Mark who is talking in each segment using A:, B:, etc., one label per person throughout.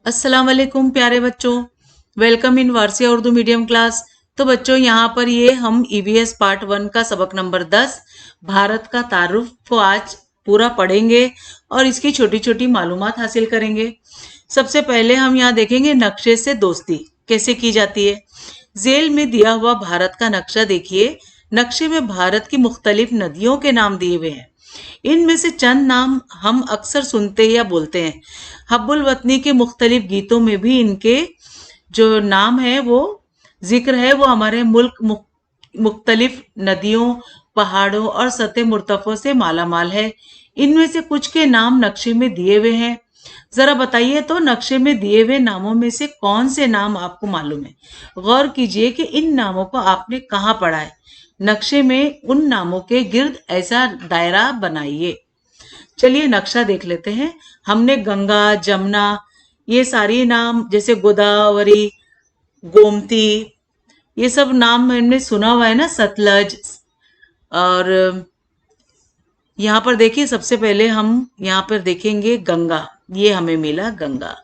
A: अस्सलाम वालेकुम प्यारे बच्चों, welcome in Warsia Urdu medium class. तो बच्चों यहाँ पर ये हम ईवीएस पार्ट 1 का सबक नंबर 10 भारत का तारुफ को आज पूरा पढ़ेंगे और इसकी छोटी छोटी मालूमात हासिल करेंगे। सबसे पहले हम यहाँ देखेंगे नक्शे से दोस्ती कैसे की जाती है। जेल में दिया हुआ भारत का नक्शा देखिए। नक्शे में भारत की मुख्तलिफ नदियों के नाम दिए हुए हैं। इनमें से चंद नाम हम अक्सर सुनते या बोलते हैं। हब्बुल वतनी के मुख्तलिफ गीतों में भी इनके जो नाम है वो जिक्र है। वो हमारे मुल्क मुख्तलिफ नदियों, पहाड़ों और सतह मुर्तफों से माला माल है। इनमें से कुछ के नाम नक्शे में दिए हुए हैं। जरा बताइए तो नक्शे में दिए हुए नामों में से कौन से नाम आपको मालूम है? गौर कीजिए कि इन नामों को आपने कहाँ पढ़ा है। नक्शे में उन नामों के गिर्द ऐसा दायरा बनाइए। चलिए नक्शा देख लेते हैं। हमने गंगा, जमुना, ये सारी नाम जैसे गोदावरी, गोमती, ये सब नाम हमने सुना हुआ है ना, सतलज। और यहाँ पर देखिए सबसे पहले हम यहाँ पर देखेंगे गंगा। ये हमें मिला गंगा।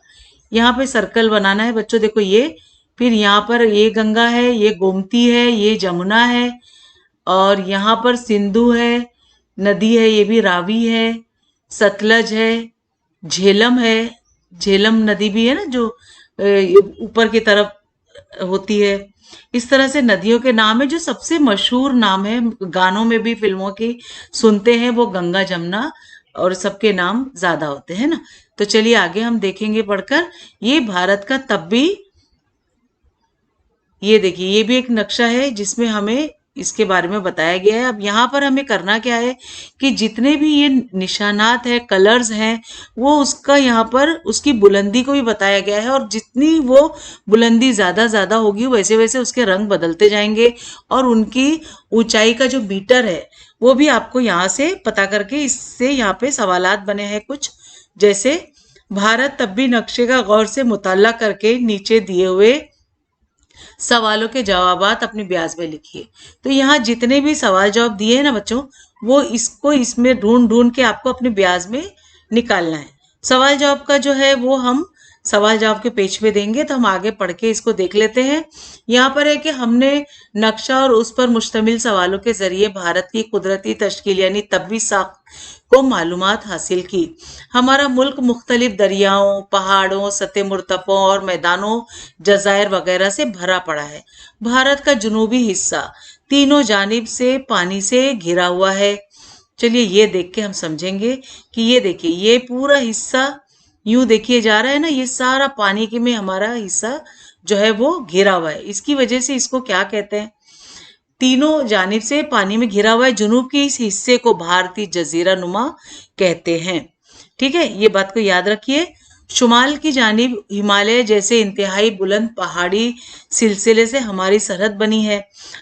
A: यहाँ पे सर्कल बनाना है बच्चों, देखो ये। फिर यहाँ पर ये गंगा है, ये गोमती है, ये जमुना है और यहाँ पर सिंधु है, नदी है, ये भी रावी है, सतलज है, झेलम है। झेलम नदी भी है ना जो ऊपर की तरफ होती है। इस तरह से नदियों के नाम है। जो सबसे मशहूर नाम है, गानों में भी फिल्मों की सुनते हैं, वो गंगा जमुना और सबके नाम ज्यादा होते हैं ना। तो चलिए आगे हम देखेंगे पढ़कर। ये भारत का तब भी, ये देखिए ये भी एक नक्शा है जिसमें हमें इसके बारे में बताया गया है। अब यहाँ पर हमें करना क्या है कि जितने भी ये निशानात है, कलर्स हैं, वो उसका यहाँ पर उसकी बुलंदी को भी बताया गया है। और जितनी वो बुलंदी ज्यादा होगी वैसे वैसे उसके रंग बदलते जाएंगे और उनकी ऊंचाई का जो मीटर है वो भी आपको यहाँ से पता करके, इससे यहाँ पे सवालात बने हैं कुछ। जैसे भारत तब भी नक्शे का गौर से मुताला करके नीचे दिए हुए सवालों के जवाबात अपने ब्याज में लिखिए। तो यहाँ जितने भी सवाल जवाब दिए हैं ना बच्चों, वो इसको इसमें ढूंढ ढूंढ के आपको अपने ब्याज में निकालना है। सवाल जवाब का जो है वो हम सवाल जवाब के पेज पे देंगे। तो हम आगे पढ़ के इसको देख लेते हैं। यहाँ पर है कि हमने नक्शा और उस पर मुश्तमिल सवालों के जरिए भारत की कुदरती तश्कील यानी तबवी साख को मालूमात हासिल की। हमारा मुल्क मुख्तलिफ दरियाओं, पहाड़ों, सतह मुर्तफों और मैदानों, जजायर वगैरह से भरा पड़ा है। भारत का जुनूबी हिस्सा तीनों जानिब से पानी से घिरा हुआ है। चलिए ये देख के हम समझेंगे कि ये देखिए ये पूरा हिस्सा यूं देखिए जा रहा है ना, ये सारा पानी के में हमारा हिस्सा जो है वो घिरा हुआ है। इसकी वजह से इसको क्या कहते हैं? तीनों जानिब से पानी में घिरा हुआ है। जुनूब के इस हिस्से को भारतीय जजीरा नुमा कहते हैं। ठीक है, ये बात को याद रखिए। शुमाल की जानिब हिमालय जैसे इंतहाई बुलंद पहाड़ी सिलसिले से हमारी सरहद बनी है।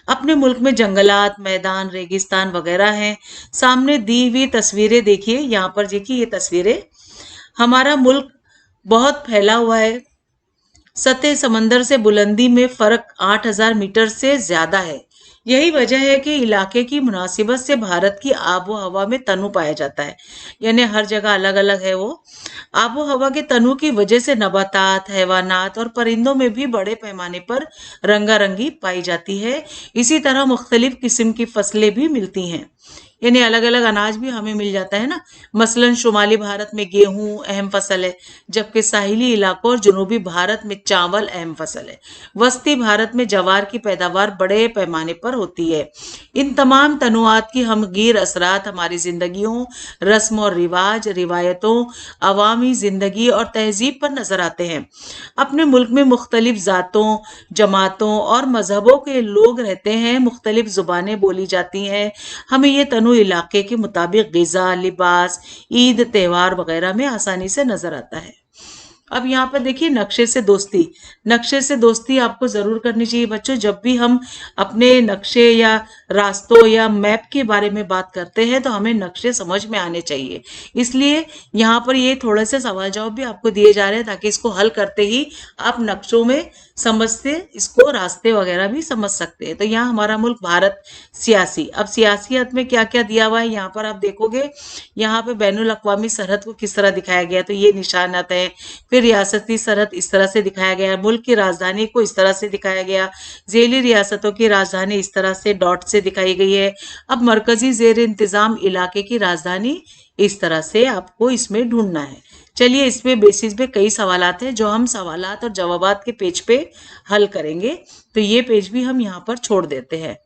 A: अपने मुल्क में जंगलात, मैदान, रेगिस्तान वगैरह हैं। सामने दी हुई तस्वीरें देखिए, यहाँ पर देखिए ये तस्वीरें। हमारा मुल्क बहुत फैला हुआ है। सतह समंदर से बुलंदी में फर्क 8,000 मीटर से ज्यादा है। यही वजह है कि इलाके की मुनासिबत से भारत की आबो हवा में तनु पाया जाता है। यानी हर जगह अलग अलग है वो। आबो हवा के तनु की वजह से नबातात, हैवानात और परिंदों में भी बड़े पैमाने पर रंगारंगी पाई जाती है। इसी तरह मुख्तलिफ किस्म की फसलें भी मिलती हैं। यानी अलग अलग अनाज भी हमें मिल जाता है ना। मसलन शुमाली भारत में गेहूं अहम फसल है, जबकि साहिली इलाकों और जनूबी भारत में चावल अहम फसल है। वस्ती भारत में जवार की पैदावार बड़े पैमाने पर होती है। इन तमाम तनुआत की हमगीर असरात हमारी जिंदगियों, रस्म और रिवाज, रिवायतों, अवामी जिंदगी और तहजीब पर नजर आते हैं। अपने मुल्क में मुख्तलिफ जातों, जमातों और मजहबों के लोग रहते हैं। मुख्तलिफ जुबानें बोली जाती हैं। हमें ये तनु इलाके के मुताबिक गिजा, लिबास, ईद, त्योहार वगैरह में आसानी से नजर आता है। अब यहाँ पर देखिए नक्शे से दोस्ती। नक्शे से दोस्ती आपको जरूर करनी चाहिए बच्चों। जब भी हम अपने नक्शे या रास्तों या मैप के बारे में बात करते हैं तो हमें नक्शे समझ में आने चाहिए। इसलिए यहाँ पर ये थोड़े से सवाल जवाब भी आपको दिए जा रहे हैं ताकि इसको हल करते ही आप नक्शों में समझते, इसको रास्ते वगैरह भी समझ सकते हैं। तो यहाँ हमारा मुल्क भारत सियासी, अब सियासियत में क्या क्या दिया हुआ है यहाँ पर आप देखोगे। यहाँ पे बैनुल अक़वामी सरहद को किस तरह दिखाया गया, तो ये निशानात है। फिर रियासती सरहद इस तरह से दिखाया गया है, मुल्क की राजधानी को इस तरह से दिखाया गया, झेली रियासतों की राजधानी इस तरह से डॉट से दिखाई गई है। अब मरकजी जेर इंतजाम इलाके की राजधानी इस तरह से आपको इसमें ढूंढना है। चलिए, इसमें बेसिस पे कई सवालात हैं जो हम सवालात और जवाबात के पेज पे हल करेंगे, तो ये पेज भी हम यहाँ पर छोड़ देते हैं।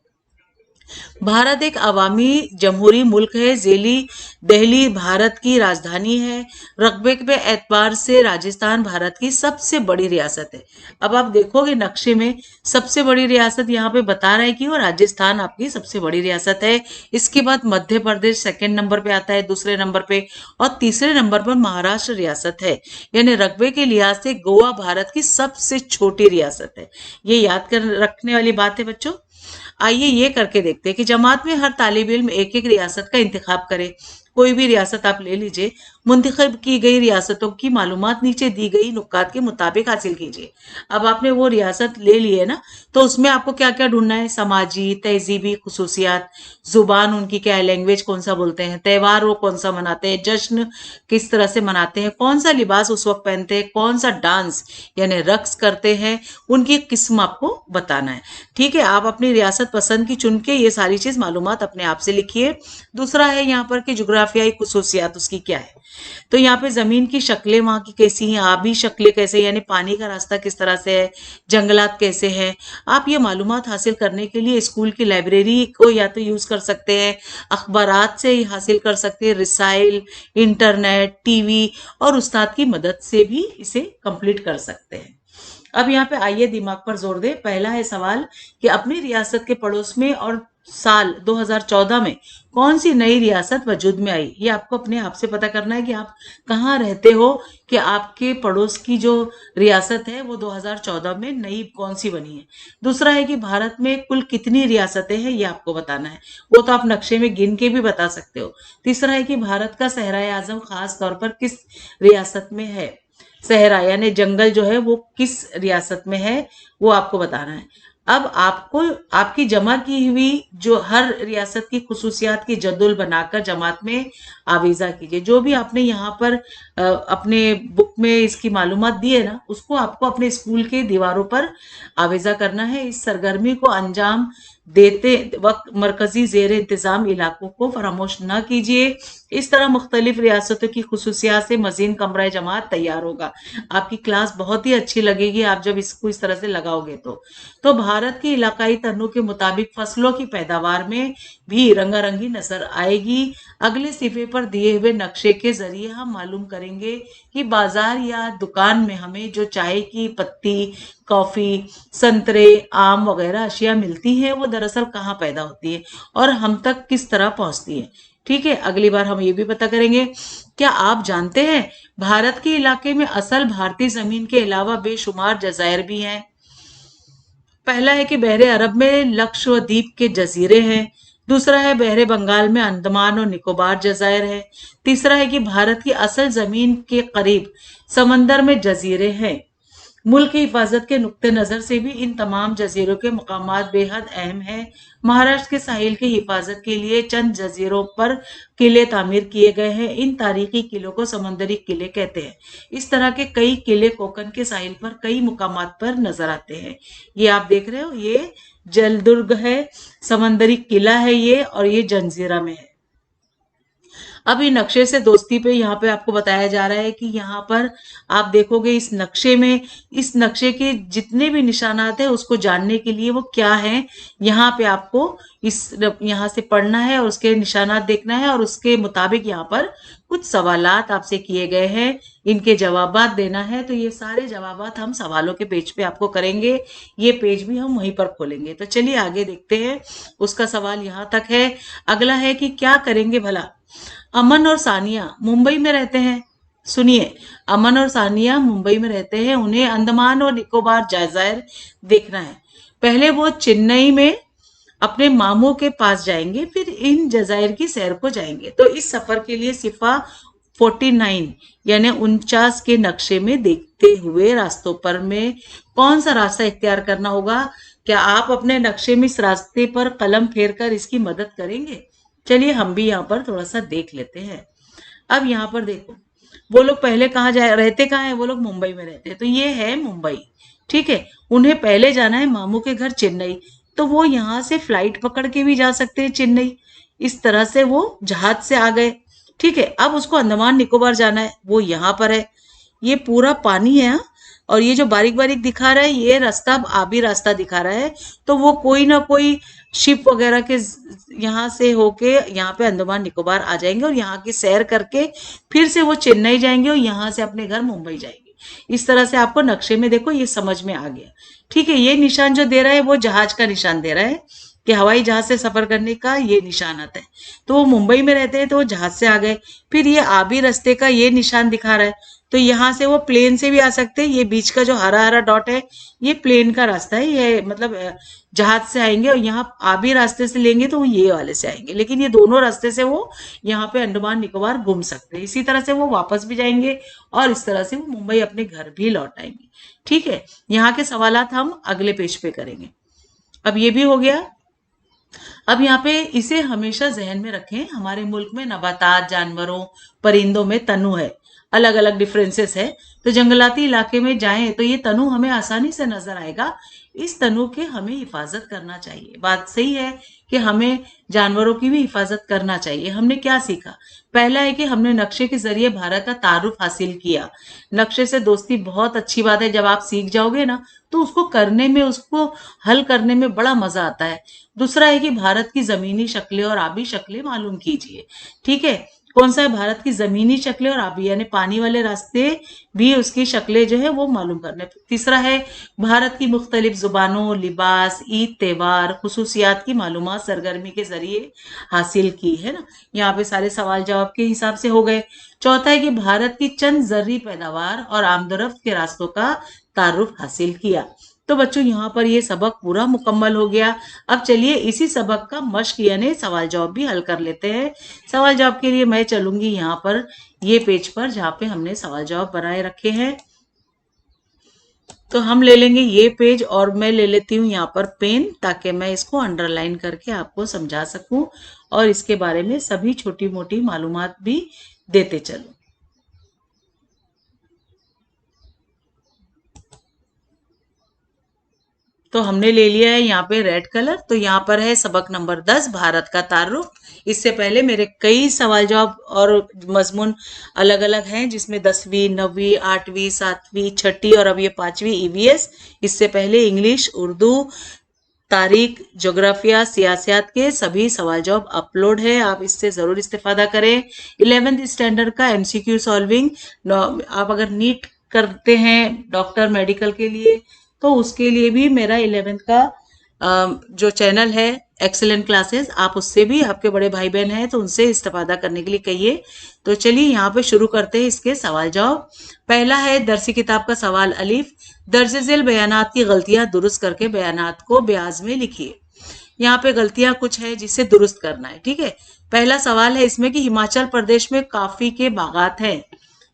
A: भारत एक अवामी जमहूरी मुल्क है। जेली दिल्ली भारत की राजधानी है। रकबे के एतबार से राजस्थान भारत की सबसे बड़ी रियासत है। अब आप देखोगे नक्शे में सबसे बड़ी रियासत यहाँ पे बता रहा है कि वो राजस्थान आपकी सबसे बड़ी रियासत है। इसके बाद मध्य प्रदेश सेकंड नंबर पे आता है, दूसरे नंबर पे, और तीसरे नंबर पर महाराष्ट्र रियासत है। यानी रकबे के लिहाज से गोवा भारत की सबसे छोटी रियासत है। ये याद कर रखने वाली बात है बच्चों। आइए ये करके देखते हैं कि जमात में हर तालिब इल्म एक एक रियासत का इंतखाब करे। कोई भी रियासत आप ले लीजिए, मुंतखब की गई रियासतों की मालूमात नीचे दी गई नुकात के मुताबिक हासिल कीजिए। अब आपने वो रियासत ले ली है ना, तो उसमें आपको क्या क्या ढूंढना है? समाजी तहजीबी खसूसियात, जुबान उनकी क्या है, लैंग्वेज कौन सा बोलते हैं, त्यौहार वो कौन सा मनाते हैं, जश्न किस तरह से मनाते हैं, कौन सा लिबास उस वक्त पहनते हैं, कौन सा डांस यानी रक्स करते हैं, उनकी किस्म आपको बताना है। ठीक है, आप अपनी रियासत पसंद की चुन के ये सारी चीज मालूमात अपने आप से लिखिए। दूसरा है यहाँ पर कि जुग्राफियाई खसूसियात उसकी क्या है। तो यहाँ पे जमीन की शक्लें वहां की कैसी हैं, आबी शक्लें कैसे, यानी पानी का रास्ता किस तरह से है, जंगलात कैसे हैं। आप ये मालूमात हासिल करने के लिए स्कूल की लाइब्रेरी को या तो यूज कर सकते हैं, अखबारात से ही हासिल कर सकते हैं, रिसाइल, इंटरनेट, टीवी और उस्ताद की मदद से भी इसे कंप्लीट कर सकते हैं। अब यहाँ पे आइए दिमाग पर जोर दे। पहला है सवाल कि अपनी रियासत के पड़ोस में और साल 2014 में कौन सी नई रियासत वजूद में आई। ये आपको अपने आप से पता करना है कि आप कहाँ रहते हो, कि आपके पड़ोस की जो रियासत है वो 2014 में नई कौन सी बनी है। दूसरा है कि भारत में कुल कितनी रियासतें हैं, ये आपको बताना है। वो तो आप नक्शे में गिन के भी बता सकते हो। तीसरा है कि भारत का सहराए आजम खास तौर पर किस रियासत में है। सहरा यानी जंगल जो है वो किस रियासत में है, वो आपको बताना है। अब आपको आपकी जमा की हुई जो हर रियासत की खुसूसियात की जदुल बनाकर जमात में आवेजा कीजिए। जो भी आपने यहाँ पर अपने बुक में इसकी मालूमात दी है ना, उसको आपको अपने स्कूल के दीवारों पर आवेजा करना है। इस सरगर्मी को अंजाम देते वक्त मरकजी जेर इंतजाम इलाकों को फरामोश न कीजिए। इस तरह मुख्तलिफ रियासतों की खुसूसियात से मजीन कमरा जमात तैयार होगा। आपकी क्लास बहुत ही अच्छी लगेगी आप जब इसको इस तरह से लगाओगे। तो भारत की इलाकाई तन्नू के मुताबिक फसलों की पैदावार में भी रंगारंगी नजर आएगी। अगले सिफे पर दिए हुए नक्शे के जरिए हम मालूम करेंगे कि बाजार या दुकान में हमें जो चाय की पत्ती, कॉफी, संतरे, आम वगैरह अशिया मिलती है वो दरअसल कहाँ पैदा होती है और हम तक किस तरह पहुंचती है। ठीक है, अगली बार हम ये भी पता करेंगे। क्या आप जानते हैं भारत के इलाके में असल भारतीय जमीन के अलावा बेशुमार जजायर भी हैं। पहला है कि बहरे अरब में लक्षद्वीप के जजीरे हैं। दूसरा है बहरे बंगाल में अंडमान और निकोबार जजायर है। तीसरा है कि भारत की असल जमीन के करीब समंदर में जजीरे हैं। मुल्क की हिफाजत के नुक्ते नजर से भी इन तमाम जजीरों के मकामात बेहद अहम हैं। महाराष्ट्र के साहिल की हिफाजत के लिए चंद जजीरों पर किले तामीर किए गए हैं। इन तारीखी किलों को समंदरी किले कहते हैं। इस तरह के कई किले कोकन के साहिल पर कई मुकामात पर नजर आते हैं। ये आप देख रहे हो, ये जलदुर्ग है, समंदरी किला है ये, और ये जंजीरा में है। अब ये नक्शे से दोस्ती पे यहाँ पे आपको बताया जा रहा है कि यहाँ पर आप देखोगे इस नक्शे में, इस नक्शे के जितने भी निशानात है उसको जानने के लिए वो क्या है, यहाँ पे आपको इस यहाँ से पढ़ना है और उसके निशानात देखना है और उसके मुताबिक यहाँ पर कुछ सवालात आपसे किए गए हैं, इनके जवाबात देना है। तो ये सारे जवाबात हम सवालों के पेज पे आपको करेंगे। ये पेज भी हम वहीं पर खोलेंगे। तो चलिए आगे देखते हैं। उसका सवाल यहाँ तक है। अगला है कि क्या करेंगे भला। अमन और सानिया मुंबई में रहते हैं। सुनिए, अमन और सानिया मुंबई में रहते हैं। उन्हें अंडमान और निकोबार जजायर देखना है। पहले वो चेन्नई में अपने मामू के पास जाएंगे, फिर इन जजायर की सैर को जाएंगे। तो इस सफर के लिए सिफा 49 यानी 49 के नक्शे में देखते हुए रास्तों पर में कौन सा रास्ता इख्तियार करना होगा। क्या आप अपने नक्शे में इस रास्ते पर कलम फेर कर इसकी मदद करेंगे। चलिए हम भी यहाँ पर थोड़ा सा देख लेते हैं। अब यहाँ पर देखो, वो लोग पहले कहाँ जाए, रहते कहाँ है वो लोग, मुंबई में रहते हैं। तो ये है मुंबई, ठीक है। उन्हें पहले जाना है मामू के घर चेन्नई, तो वो यहाँ से फ्लाइट पकड़ के भी जा सकते हैं चेन्नई। इस तरह से वो जहाज से आ गए, ठीक है। अब उसको अंडमान निकोबार जाना है, वो यहाँ पर है। ये पूरा पानी है, हाँ? और ये जो बारीक बारीक दिखा रहा है ये रास्ता आबी रास्ता दिखा रहा है। तो वो कोई ना कोई शिप वगैरह के यहाँ से होके यहाँ पे अंडमान निकोबार आ जाएंगे और यहाँ की सैर करके फिर से वो चेन्नई जाएंगे और यहाँ से अपने घर मुंबई जाएंगे। इस तरह से आपको नक्शे में देखो ये समझ में आ गया, ठीक है। ये निशान जो दे रहा है वो जहाज का निशान दे रहा है कि हवाई जहाज से सफर करने का ये निशान आता है। तो वो मुंबई में रहते हैं तो वो जहाज से आ गए। फिर ये आबी रास्ते का ये निशान दिखा रहा है, तो यहाँ से वो प्लेन से भी आ सकते हैं। ये बीच का जो हरा हरा डॉट है ये प्लेन का रास्ता है, ये मतलब जहाज से आएंगे। और यहाँ आबी रास्ते से लेंगे तो वो ये वाले से आएंगे, लेकिन ये दोनों रास्ते से वो यहाँ पे अंडमान निकोबार घूम सकते हैं। इसी तरह से वो वापस भी जाएंगे और इस तरह से वो मुंबई अपने घर भी लौट आएंगे, ठीक है। यहाँ के सवालात हम अगले पेज पे करेंगे। अब ये भी हो गया। अब यहाँ पे इसे हमेशा जहन में रखें, हमारे मुल्क में नबातात, जानवरों, परिंदों में तनु है, अलग अलग डिफरेंसेस है। तो जंगलाती इलाके में जाएं तो ये तनु हमें आसानी से नजर आएगा। इस तनु के हमें हिफाजत करना चाहिए। बात सही है कि हमें जानवरों की भी हिफाजत करना चाहिए। हमने क्या सीखा? पहला है कि हमने नक्शे के जरिए भारत का तारुफ हासिल किया। नक्शे से दोस्ती बहुत अच्छी बात है, जब आप सीख जाओगे ना तो उसको करने में, उसको हल करने में बड़ा मजा आता है। दूसरा है कि भारत की जमीनी शक्लें और आबी शक्लें मालूम कीजिए, ठीक है। कौन सा है? भारत की जमीनी शक्लें और आबी, यानी पानी वाले रास्ते भी उसकी शक्लें जो है वो मालूम करने। तीसरा है भारत की मुख्तलिफ जुबानों, लिबास, ईद, त्योहार, खुसूसियात की मालूमात सरगर्मी के जरिए हासिल की है ना। यहाँ पे सारे सवाल जवाब के हिसाब से हो गए। चौथा है कि भारत की चंद जर्री पैदावार और आमदरफ्त के रास्तों का तारुफ हासिल किया। तो बच्चों यहाँ पर ये सबक पूरा मुकम्मल हो गया। अब चलिए इसी सबक का मश्क यानी सवाल जवाब भी हल कर लेते हैं। सवाल जवाब के लिए मैं चलूंगी यहाँ पर ये पेज पर जहाँ पे हमने सवाल जवाब बनाए रखे हैं। तो हम ले लेंगे ये पेज और मैं ले लेती हूँ यहाँ पर पेन, ताकि मैं इसको अंडरलाइन करके आपको समझा सकूं और इसके बारे में सभी छोटी मोटी मालूमात भी देते चलूं। तो हमने ले लिया है यहाँ पे रेड कलर। तो यहाँ पर है सबक नंबर 10 भारत का तारुफ। इससे पहले मेरे कई सवाल जवाब और मजमून अलग अलग हैं, जिसमें 10वीं, 9वीं, 8वीं, 7वीं, 6ठी और अब ये 5वीं ईवीएस। इससे पहले इंग्लिश, उर्दू, तारीख, जोग्राफिया, सियासत के सभी सवाल जवाब अपलोड है, आप इससे जरूर इस्तेफादा करें। 11th स्टैंडर्ड का एमसीक्यू सॉल्विंग आप अगर नीट करते हैं डॉक्टर मेडिकल के लिए तो उसके लिए भी मेरा 11th का जो चैनल है एक्सेलेंट क्लासेस, आप उससे भी, आपके बड़े भाई बहन हैं तो उनसे इस्तेफादा करने के लिए कहिए। तो चलिए यहाँ पे शुरू करते हैं इसके सवाल जवाब। पहला है दरसी किताब का सवाल अलीफ, दर्ज झेल बयानात की गलतियां दुरुस्त करके बयानात को ब्याज में लिखिए। यहाँ पे गलतियां कुछ है जिसे दुरुस्त करना है, ठीक है। पहला सवाल है इसमें कि हिमाचल प्रदेश में कॉफी के बागात हैं।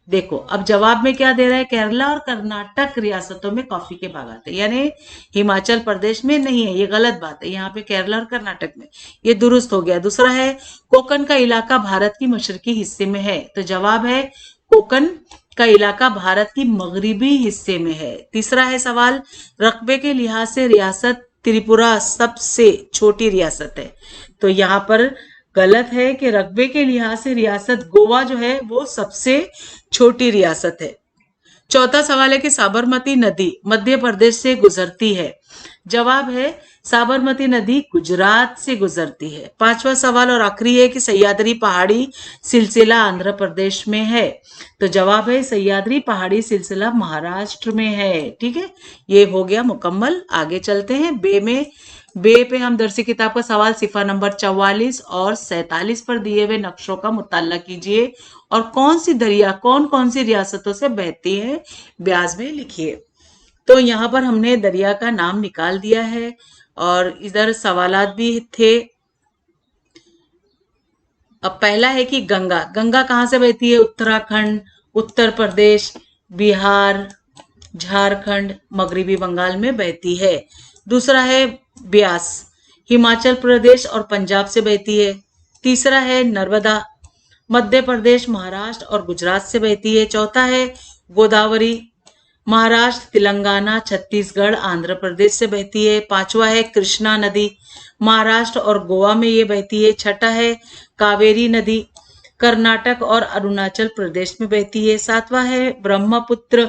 A: देखो अब जवाब में क्या दे रहा है, केरला और कर्नाटक रियासतों में कॉफी के बागात है, यानी हिमाचल प्रदेश में नहीं है, ये गलत बात है। यहाँ पे केरला और कर्नाटक में, ये दुरुस्त हो गया। दूसरा है कोकन का इलाका भारत की मशरकी हिस्से में है। तो जवाब है कोकन का इलाका भारत की मगरिबी हिस्से में है। तीसरा है सवाल रकबे के लिहाज से रियासत त्रिपुरा सबसे छोटी रियासत है। तो यहाँ पर गलत है कि रकबे के लिहाज से रियासत गोवा जो है वो सबसे छोटी रियासत है। चौथा सवाल है कि साबरमती नदी मध्य प्रदेश से गुजरती है। जवाब है साबरमती नदी गुजरात से गुजरती है। पांचवा सवाल और आखिरी है कि सह्याद्री पहाड़ी सिलसिला आंध्र प्रदेश में है। तो जवाब है सह्याद्री पहाड़ी सिलसिला महाराष्ट्र में है, ठीक है। ये हो गया मुकम्मल। आगे चलते हैं बे पे हम दरसी किताब का सवाल सिफा नंबर 44 और 47 पर दिए हुए नक्शों का मुताल्ला कीजिए और कौन सी दरिया कौन कौन सी रियासतों से बहती है ब्याज में लिखिए। तो यहाँ पर हमने दरिया का नाम निकाल दिया है और इधर सवालात भी थे। अब पहला है कि गंगा, गंगा कहाँ से बहती है? उत्तराखंड, उत्तर प्रदेश, बिहार, झारखंड, मगरिबी बंगाल में बहती है। दूसरा है ब्यास, हिमाचल प्रदेश और पंजाब से बहती है। तीसरा है नर्मदा, मध्य प्रदेश, महाराष्ट्र और गुजरात से बहती है। चौथा है गोदावरी, महाराष्ट्र, तेलंगाना, छत्तीसगढ़, आंध्र प्रदेश से बहती है। पांचवा है कृष्णा नदी, महाराष्ट्र और गोवा में ये बहती है। छठा है कावेरी नदी, कर्नाटक और अरुणाचल प्रदेश में बहती है। सातवां है ब्रह्मपुत्र,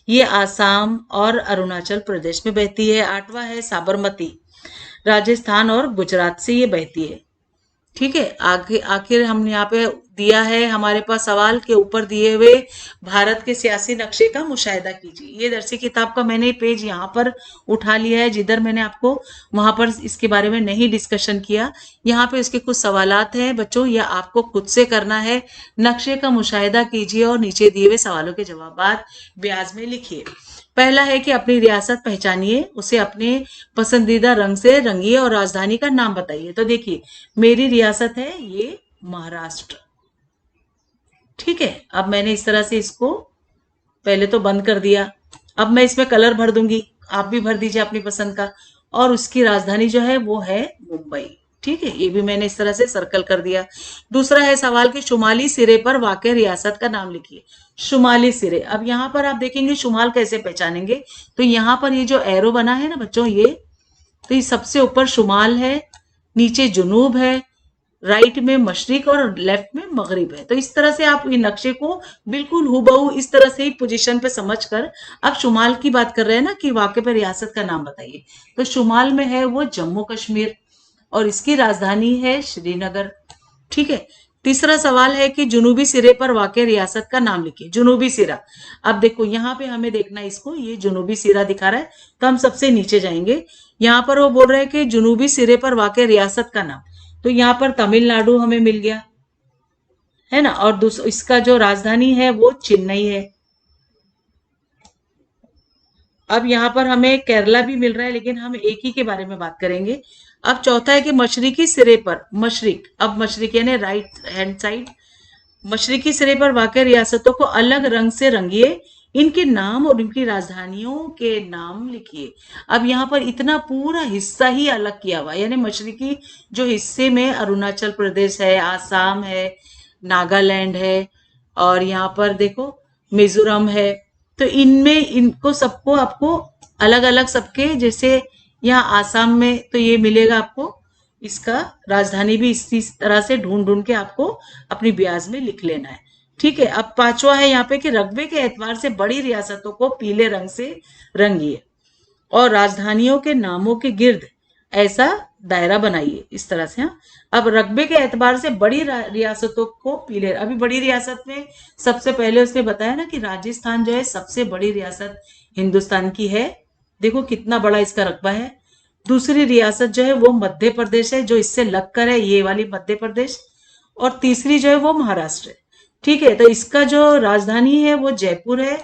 A: ये आसाम और अरुणाचल प्रदेश में बहती है। आठवां है साबरमती, राजस्थान और गुजरात से ये बहती है। ठीक है, आगे आखिर हमने यहाँ पे दिया है हमारे पास सवाल के ऊपर दिए हुए भारत के सियासी नक्शे का मुशाहिदा कीजिए। ये दरसी किताब का मैंने पेज यहाँ पर उठा लिया है, जिधर मैंने आपको वहां पर इसके बारे में नहीं डिस्कशन किया। यहाँ पे इसके कुछ सवालात हैं बच्चों, यह आपको खुद से करना है। नक्शे का मुशाहिदा कीजिए और नीचे दिए हुए सवालों के जवाब ब्याज में लिखिए। पहला है कि अपनी रियासत पहचानिए, उसे अपने पसंदीदा रंग से रंगिए और राजधानी का नाम बताइए। तो देखिए, मेरी रियासत है ये महाराष्ट्र। ठीक है, अब मैंने इस तरह से इसको पहले तो बंद कर दिया। अब मैं इसमें कलर भर दूंगी, आप भी भर दीजिए अपनी पसंद का। और उसकी राजधानी जो है वो है मुंबई। ठीक है, ये भी मैंने इस तरह से सर्कल कर दिया। दूसरा है सवाल कि शुमाली सिरे पर वाक़ रियासत का नाम लिखिए। शुमाली सिरे, अब यहाँ पर आप देखेंगे शुमाल कैसे पहचानेंगे, तो यहाँ पर ये जो एरो बना है ना बच्चों, ये तो ये सबसे ऊपर शुमाल है, नीचे जुनूब है, राइट में मशरिक और लेफ्ट में मगरिब है। तो इस तरह से आप ये नक्शे को बिल्कुल हूबहू इस तरह से ही पोजीशन पे समझकर, अब शुमाल की बात कर रहे हैं ना कि वाक़े पे रियासत का नाम बताइए, तो शुमाल में है वो जम्मू कश्मीर और इसकी राजधानी है श्रीनगर। ठीक है, तीसरा सवाल है कि जुनूबी सिरे पर वाक़े रियासत का नाम लिखिए। जुनूबी सिरा, अब देखो यहाँ पे हमें देखना है इसको, ये जुनूबी सिरा दिखा रहा है, तो हम सबसे नीचे जाएंगे। यहाँ पर वो बोल रहे हैं कि जुनूबी सिरे पर वाक़े रियासत का नाम, तो यहाँ पर तमिलनाडु हमें मिल गया है ना, और इसका जो राजधानी है वो चेन्नई है। अब यहाँ पर हमें केरला भी मिल रहा है, लेकिन हम एक ही के बारे में बात करेंगे। अब चौथा है कि मशरिकी सिरे पर, मशरिक, अब मशरिक यानी राइट हैंड साइड, मशरिकी सिरे पर वाक़ रियासतों को अलग रंग से रंगिए, इनके नाम और इनकी राजधानियों के नाम लिखिए। अब यहाँ पर इतना पूरा हिस्सा ही अलग किया हुआ, यानी मशरिकी जो हिस्से में अरुणाचल प्रदेश है, आसाम है, नागालैंड है, और यहाँ पर देखो मिजोरम है, तो इनमें इनको सबको आपको अलग अलग सबके, जैसे यहाँ आसाम में तो ये मिलेगा आपको, इसका राजधानी भी इसी तरह से ढूंढ ढूंढ के आपको अपनी ब्याज में लिख लेना है। ठीक है, अब पांचवा है यहाँ पे कि रकबे के एतबार से बड़ी रियासतों को पीले रंग से रंगिए और राजधानियों के नामों के गिर्द ऐसा दायरा बनाइए, इस तरह से। हाँ, अब रकबे के एतबार से बड़ी रियासतों को पीले, अभी बड़ी रियासत में सबसे पहले उसने बताया ना कि राजस्थान जो है सबसे बड़ी रियासत हिंदुस्तान की है, देखो कितना बड़ा इसका रकबा है। दूसरी रियासत जो है वो मध्य प्रदेश है, जो इससे लगकर है, ये वाली मध्य प्रदेश, और तीसरी जो है वो महाराष्ट्र है। ठीक है, तो इसका जो राजधानी है वो जयपुर है,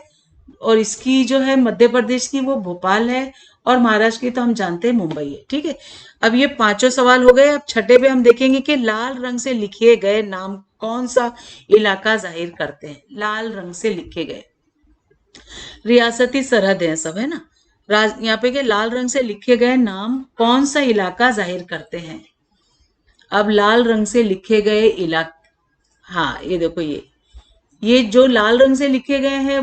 A: और इसकी जो है मध्य प्रदेश की वो भोपाल है, और महाराष्ट्र की तो हम जानते हैं मुंबई है। ठीक है, अब ये पांचों सवाल हो गए। अब छठे पे हम देखेंगे कि लाल रंग से लिखे गए नाम कौन सा इलाका जाहिर करते हैं। लाल रंग से लिखे गए रियासती सरहद है सब, है ना। यहाँ पे के लाल रंग से लिखे गए नाम कौन सा इलाका जाहिर करते हैं। अब लाल रंग से लिखे गए इलाका, हाँ ये देखो, ये जो लाल रंग से लिखे गए हैं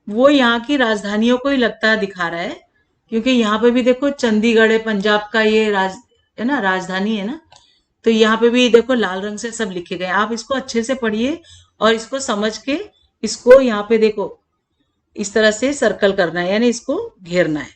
A: वो यहाँ की राजधानियों को ही लगता दिखा रहा है, क्योंकि यहाँ पे भी देखो चंडीगढ़ है, पंजाब का ये है ना, राजधानी है ना, तो यहाँ पे भी देखो लाल रंग से सब लिखे गए। आप इसको अच्छे से पढ़िए और इसको समझ के इसको यहाँ पे देखो इस तरह से सर्कल करना है, यानी इसको घेरना है।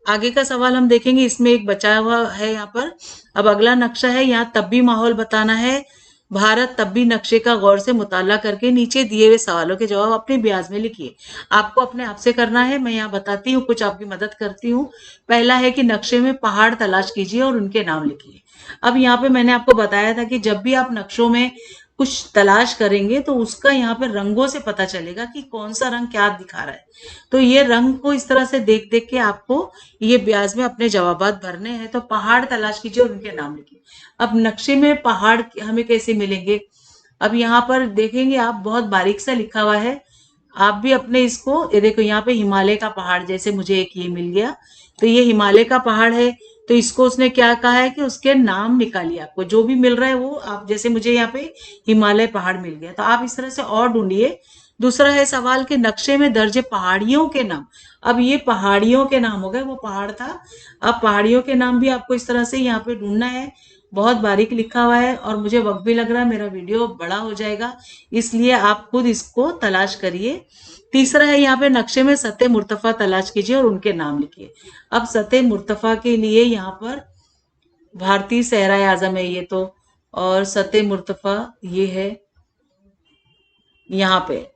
A: आगे का सवाल हम देखेंगे, इसमें एक बचा हुआ है यहाँ पर। अब अगला नक्शा है, यहाँ तब भी माहौल बताना है भारत, तब भी नक्शे का गौर से मुताला करके नीचे दिए हुए सवालों के जवाब अपने ब्याज में लिखिए। आपको अपने आप से करना है, मैं यहाँ बताती हूँ, कुछ आपकी मदद करती हूँ। पहला है कि नक्शे में पहाड़ तलाश कीजिए और उनके नाम लिखिए। अब यहाँ पे मैंने आपको बताया था कि जब भी आप नक्शों में कुछ तलाश करेंगे तो उसका यहाँ पे रंगों से पता चलेगा कि कौन सा रंग क्या दिखा रहा है। तो ये रंग को इस तरह से देख देख के आपको ये ब्याज में अपने जवाबात भरने हैं। तो पहाड़ तलाश कीजिए और उनके नाम लिखिए। अब नक्शे में पहाड़ हमें कैसे मिलेंगे, अब यहाँ पर देखेंगे आप, बहुत बारीक सा लिखा हुआ है। आप भी अपने इसको, ये देखो यहाँ पे हिमालय का पहाड़, जैसे मुझे एक ये मिल गया, तो ये हिमालय का पहाड़ है। तो इसको उसने क्या कहा है कि उसके नाम निकालिए, आपको जो भी मिल रहा है वो आप, जैसे मुझे यहाँ पे हिमालय पहाड़ मिल गया, तो आप इस तरह से और ढूंढिए। दूसरा है सवाल के नक्शे में दर्ज पहाड़ियों के नाम। अब ये पहाड़ियों के नाम हो गए, वो पहाड़ था, अब पहाड़ियों के नाम भी आपको इस तरह से यहाँ पे ढूंढना है। बहुत बारीक लिखा हुआ है और मुझे वक्त भी लग रहा है, मेरा वीडियो बड़ा हो जाएगा, इसलिए आप खुद इसको तलाश करिए। तीसरा है यहाँ पे नक्शे में सतह मुर्तफा तलाश कीजिए और उनके नाम लिखिए। अब सतह मुर्तफा के लिए यहाँ पर भारतीय सहरा आजम है ये तो, और सतह मुर्तफा ये है यहाँ पे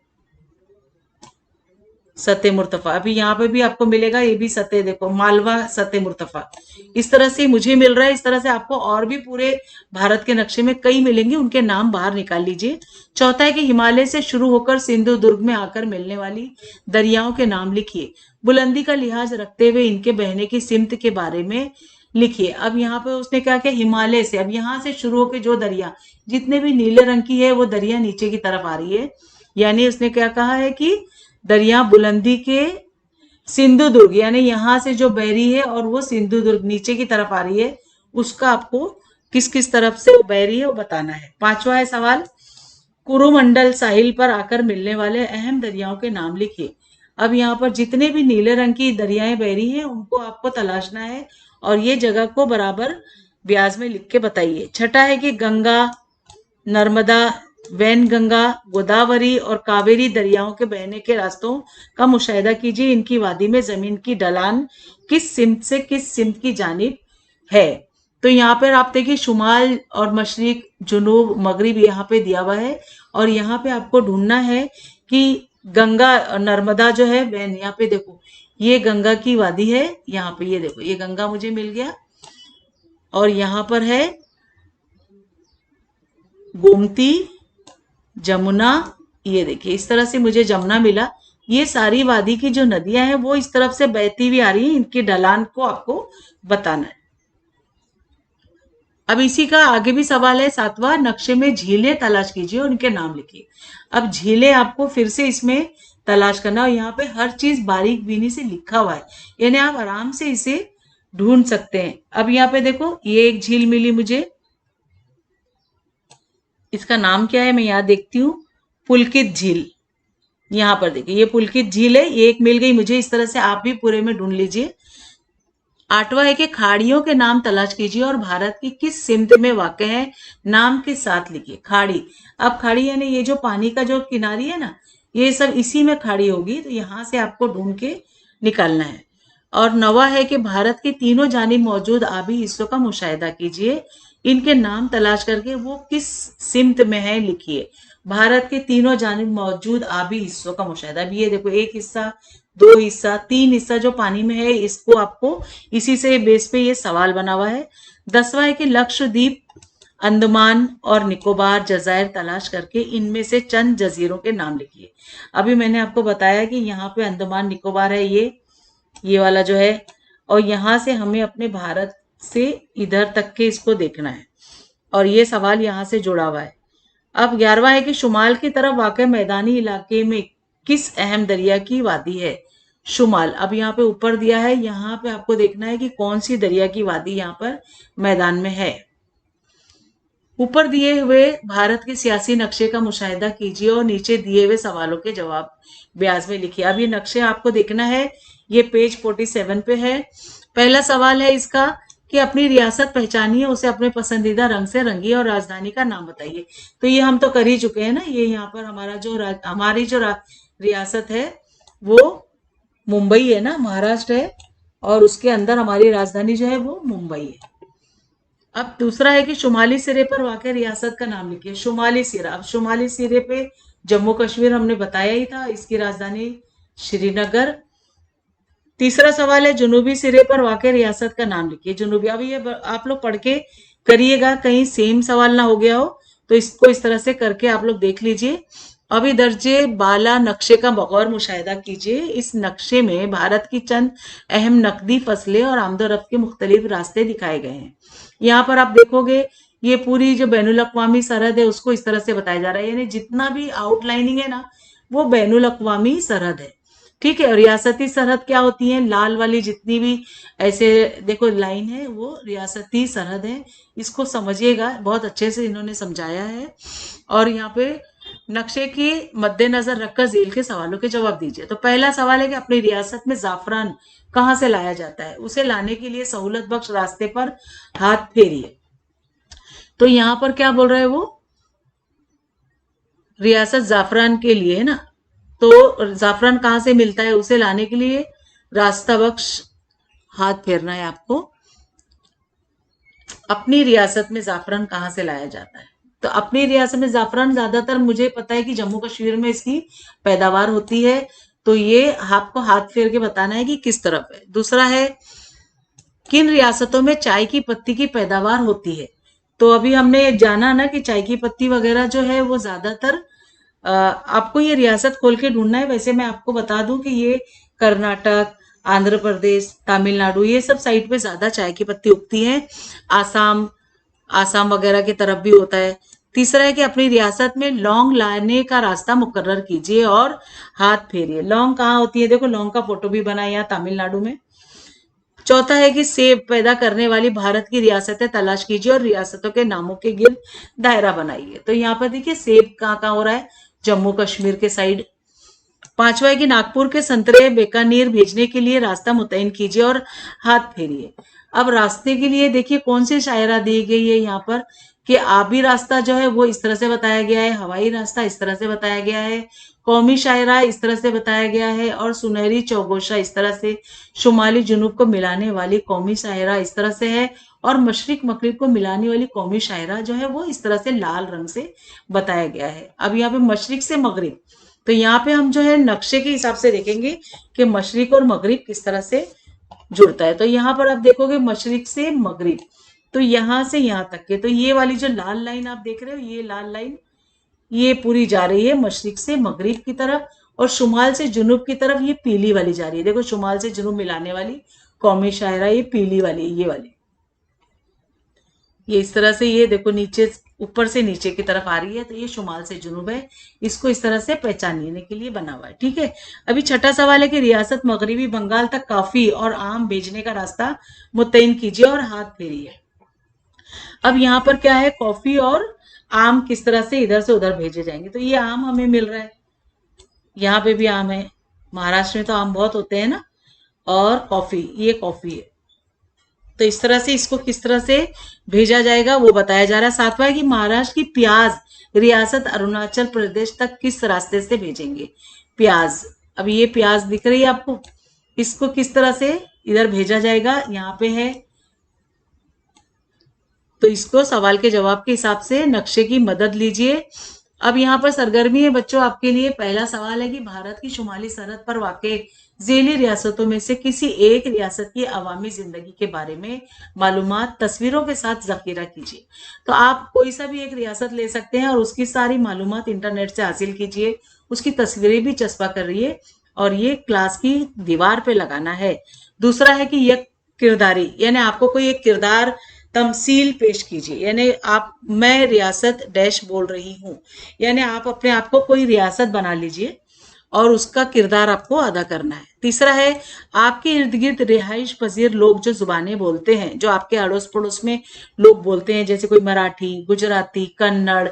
A: सतह मुर्तफा। अभी यहाँ पे भी आपको मिलेगा, ये भी सतह, देखो मालवा सतह मुर्तफा, इस तरह से मुझे मिल रहा है। इस तरह से आपको और भी पूरे भारत के नक्शे में कई मिलेंगे, उनके नाम बाहर निकाल लीजिए। चौथा है कि हिमालय से शुरू होकर सिंधु दुर्ग में आकर मिलने वाली दरियाओं के नाम लिखिए। बुलंदी का लिहाज रखते हुए इनके बहने की सिमत के बारे में लिखिए। अब यहाँ पे उसने क्या किया, हिमालय से, अब यहाँ से शुरू होकर जो दरिया जितने भी नीले रंग की है वो दरिया नीचे की तरफ आ रही है, यानी उसने क्या कहा है कि दरिया बुलंदी के सिंधु दुर्ग, यानी यहां से जो बह रही है और वो सिंधु दुर्ग नीचे की तरफ आ रही है, उसका आपको किस किस तरफ से वो बह रही है वो बताना है। पांचवा है सवाल, कुरुमंडल साहिल पर आकर मिलने वाले अहम दरियाओं के नाम लिखिए। अब यहाँ पर जितने भी नीले रंग की दरियाएं बह रही हैं उनको आपको तलाशना है और ये जगह को बराबर ब्याज में लिख के बताइए। छठा है कि गंगा, नर्मदा, वैनगंगा, गोदावरी और कावेरी दरियाओं के बहने के रास्तों का मुशाहिदा कीजिए। इनकी वादी में जमीन की ढलान किस सिमत से किस सिमत की जानिब है। तो यहाँ पर आप देखिए शुमाल और मशरिक, जुनूब, मगरिब यहाँ पे दिया हुआ है और यहाँ पे आपको ढूंढना है कि गंगा और नर्मदा जो है वैन, यहाँ पे देखो ये गंगा की वादी है, यहाँ पे ये देखो ये गंगा मुझे मिल गया, और यहाँ पर है गोमती, जमुना, ये देखिए इस तरह से मुझे जमुना मिला। ये सारी वादी की जो नदियां हैं वो इस तरफ से बहती हुई आ रही हैं, इनकी ढलान को आपको बताना है। अब इसी का आगे भी सवाल है सातवां, नक्शे में झीलें तलाश कीजिए और उनके नाम लिखिए। अब झीलें आपको फिर से इसमें तलाश करना, और यहाँ पे हर चीज बारीक बीनी से लिखा हुआ है, यानी आप आराम से इसे ढूंढ सकते हैं। अब यहाँ पे देखो ये एक झील मिली मुझे, इसका नाम क्या है मैं यहाँ देखती हूँ, पुलकित झील। यहाँ पर देखिए ये पुलकित झील है, ये एक मिल गई मुझे। इस तरह से आप भी पूरे में ढूंढ लीजिए। आठवां है कि खाड़ियों के नाम तलाश कीजिए और भारत की किस सिमत में वाक़ है, नाम के साथ लिखिए। खाड़ी, अब खाड़ी यानी ये जो पानी का जो किनारी है ना, ये सब इसी में खाड़ी होगी, तो यहाँ से आपको ढूंढ के निकालना है। और नवा है कि भारत की तीनों जानिब मौजूद आबी हिस्सों का मुशाहिदा कीजिए, इनके नाम तलाश करके वो किस सिमत में है लिखिए। भारत के तीनों जानिब मौजूद आबी हिस्सों का मुशाहिदा, अब ये देखो एक हिस्सा, दो हिस्सा, तीन हिस्सा जो पानी में है, इसको आपको इसी से बेस पे ये सवाल बना हुआ है। 10वां है कि लक्षद्वीप, अंडमान और निकोबार जजायर तलाश करके इनमें से चंद जजीरों के नाम लिखिए। अभी मैंने आपको बताया कि यहाँ पे अंडमान निकोबार है, ये वाला जो है, और यहाँ से हमें अपने भारत से इधर तक के इसको देखना है, और ये सवाल यहाँ से जुड़ा हुआ है। अब 11वां है कि शुमाल की तरफ वाक़ मैदानी इलाके में किस अहम दरिया की वादी है। शुमाल, अब यहाँ पे ऊपर दिया है, यहाँ पे आपको देखना है कि कौन सी दरिया की वादी यहाँ पर मैदान में है। ऊपर दिए हुए भारत के सियासी नक्शे का मुशाहिदा कीजिए और नीचे दिए हुए सवालों के जवाब ब्याज में लिखिए। अब ये नक्शे आपको देखना है, ये पेज 47 पे है। पहला सवाल है इसका कि अपनी रियासत पहचानिए, उसे अपने पसंदीदा रंग से रंगिए और राजधानी का नाम बताइए। तो ये हम तो कर ही चुके हैं ना, ये यहाँ पर हमारा जो हमारी जो रियासत है वो मुंबई है ना, महाराष्ट्र है, और उसके अंदर हमारी राजधानी जो है वो मुंबई है। अब दूसरा है कि शुमाली सिरे पर वाक़ रियासत का नाम लिखिए। शुमाली सिरा, अब शुमाली सिरे पे जम्मू कश्मीर हमने बताया ही था, इसकी राजधानी श्रीनगर। तीसरा सवाल है जनूबी सिरे पर वाक़ रियासत का नाम लिखिए। जनूबी, अब ये आप लोग पढ़ के करिएगा, कहीं सेम सवाल ना हो गया हो, तो इसको इस तरह से करके आप लोग देख लीजिए। अभी दर्जे बाला नक्शे का बगौर मुशाहिदा कीजिए। इस नक्शे में भारत की चंद अहम नकदी फसलें और आमदोरफ्त के मुख्तलिफ रास्ते दिखाए गए हैं। यहाँ पर आप देखोगे ये पूरी जो बैनुल अक़वामी सरहद है उसको इस तरह से बताया जा रहा है, यानी जितना भी आउटलाइनिंग है ना वो बैनुल अक़वामी सरहद है। ठीक है। और रियासती सरहद क्या होती है? लाल वाली जितनी भी ऐसे देखो लाइन है, वो रियासती सरहद है। इसको समझिएगा, बहुत अच्छे से इन्होंने समझाया है। और यहाँ पे नक्शे की मद्देनजर रखकर झील के सवालों के जवाब दीजिए। तो पहला सवाल है कि अपनी रियासत में जाफरान कहाँ से लाया जाता है? उसे लाने के लिए सहूलत बख्श रास्ते पर हाथ फेरिए। तो यहाँ पर क्या बोल रहे हैं वो? रियासत जाफरान के लिए है ना। तो जाफरान कहाँ से मिलता है? उसे लाने के लिए रास्ता बख्श हाथ फेरना है आपको। अपनी रियासत में जाफरान कहाँ से लाया जाता है? तो अपनी रियासत में जाफरान ज्यादातर मुझे पता है कि जम्मू कश्मीर में इसकी पैदावार होती है। तो ये आपको हाथ फेर के बताना है कि किस तरफ है। दूसरा है, किन रियासतों में चाय की पत्ती की पैदावार होती है? तो अभी हमने जाना ना कि चाय की पत्ती वगैरह जो है वो ज्यादातर आपको ये रियासत खोल के ढूंढना है। वैसे मैं आपको बता दूं कि ये कर्नाटक, आंध्र प्रदेश, तमिलनाडु, ये सब साइड पे ज्यादा चाय की पत्ती उगती है। आसाम, आसाम वगैरह की तरफ भी होता है। तीसरा है कि अपनी रियासत में लौंग लाने का रास्ता मुकर्रर कीजिए और हाथ फेरिए। लौंग कहाँ होती है? देखो लौंग का फोटो भी बना है यहाँ तमिलनाडु में। चौथा है कि सेब पैदा करने वाली भारत की रियासतें तलाश कीजिए और रियासतों के नामों के गिर्द दायरा बनाइए। तो यहाँ पर देखिए सेब कहाँ कहाँ हो रहा है? जम्मू कश्मीर के साइड। पांचवा है कि नागपुर के संतरे बीकानेर भेजने के लिए रास्ता मुतयन कीजिए और हाथ फेरिए। अब रास्ते के लिए देखिए कौन सी शायरा दी गई है यहाँ पर कि आबी रास्ता जो है वो इस तरह से बताया गया है, हवाई रास्ता इस तरह से बताया गया है, कौमी शायरा इस तरह से बताया गया है, और सुनहरी चौगोशा इस तरह से, शुमाली जुनूब को मिलाने वाली कौमी शायरा इस तरह से है, और मशरिक मगरिब को मिलाने वाली कौमी शायरा जो है वो इस तरह से लाल रंग से बताया गया है। अब यहाँ पे मशरिक से मगरिब, तो यहाँ पे हम जो है नक्शे के हिसाब से देखेंगे कि मशरिक और मगरिब किस तरह से जुड़ता है। तो यहाँ पर आप देखोगे मशरिक से मगरिब, तो यहाँ से यहाँ तक के, तो ये वाली जो लाल लाइन आप देख रहे हो, ये लाल लाइन ये पूरी जा रही है मशरिक से मगरिब की तरफ, और शुमाल से जुनूब की तरफ ये पीली वाली जा रही है। देखो शुमाल से जुनूब मिलाने वाली कौमी शायरा ये पीली वाली, ये वाली, ये इस तरह से, ये देखो नीचे ऊपर से नीचे की तरफ आ रही है, तो ये शुमाल से जुनूब है। इसको इस तरह से पहचानने के लिए बना हुआ है। ठीक है। अभी छठा सवाल है कि रियासत मगरिबी बंगाल तक काफी और आम भेजने का रास्ता मुतयन कीजिए और हाथ फेरिए। अब यहाँ पर क्या है? कॉफी और आम किस तरह से इधर से उधर भेजे जाएंगे? तो ये आम हमें मिल रहा है, यहाँ पे भी आम है, महाराष्ट्र में तो आम बहुत होते हैं ना। और कॉफी, ये कॉफी है। तो इस तरह से इसको किस तरह से भेजा जाएगा वो बताया जा रहा है। सातवां है कि महाराष्ट्र की प्याज रियासत अरुणाचल प्रदेश तक किस रास्ते से भेजेंगे? प्याज, अब ये प्याज दिख रही है आपको, इसको किस तरह से इधर भेजा जाएगा? यहाँ पे है, तो इसको सवाल के जवाब के हिसाब से नक्शे की मदद लीजिए। अब यहाँ पर सरगर्मी है बच्चों आपके लिए। पहला सवाल है कि भारत की शुमाली सरहद पर वाक़ झीली रियासतों में से किसी एक रियासत की अवामी जिंदगी के बारे में मालूमात तस्वीरों के साथ जखीरा कीजिए। तो आप कोई सा भी एक रियासत ले सकते हैं और उसकी सारी मालूमात इंटरनेट से हासिल कीजिए, उसकी तस्वीरें भी चस्पा कर रही है, और ये क्लास की दीवार पे लगाना है। दूसरा है कि यह किरदारी, यानी आपको कोई एक किरदार तमसील पेश कीजिए, यानी आप, मैं रियासत डैश बोल रही हूँ, यानी आप अपने आप को कोई रियासत बना लीजिए और उसका किरदार आपको अदा करना है। तीसरा है, आपके इर्द गिर्द रिहाइश पजीर लोग जो जुबानें बोलते हैं, जो आपके अड़ोस पड़ोस में लोग बोलते हैं, जैसे कोई मराठी, गुजराती, कन्नड़,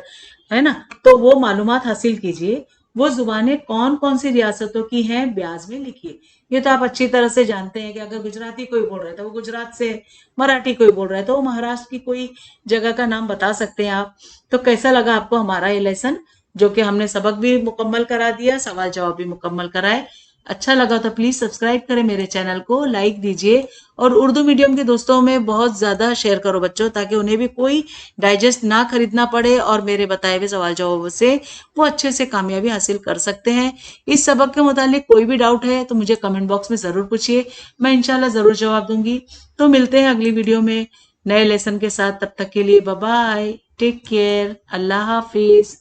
A: है ना, तो वो मालूमात हासिल कीजिए। वो जुबानें कौन कौन सी रियासतों की हैं ब्याज में लिखिए। ये तो आप अच्छी तरह से जानते हैं कि अगर गुजराती कोई बोल रहा है तो वो गुजरात से, मराठी कोई बोल रहा है तो वो महाराष्ट्र की कोई जगह का नाम बता सकते हैं आप। तो कैसा लगा आपको हमारा ये लेसन, जो कि हमने सबक भी मुकम्मल करा दिया, सवाल जवाब भी मुकम्मल कराए? अच्छा लगा तो प्लीज सब्सक्राइब करें मेरे चैनल को, लाइक दीजिए, और उर्दू मीडियम के दोस्तों में बहुत ज्यादा शेयर करो बच्चों, ताकि उन्हें भी कोई डाइजेस्ट ना खरीदना पड़े और मेरे बताए हुए सवाल जवाबों से वो अच्छे से कामयाबी हासिल कर सकते हैं। इस सबक के मुतालिक कोई भी डाउट है तो मुझे कमेंट बॉक्स में जरूर पूछिए, मैं इंशाल्लाह जरूर जवाब दूंगी। तो मिलते हैं अगली वीडियो में नए लेसन के साथ, तब तक के लिए बाय बाय, टेक केयर, अल्लाह हाफिज।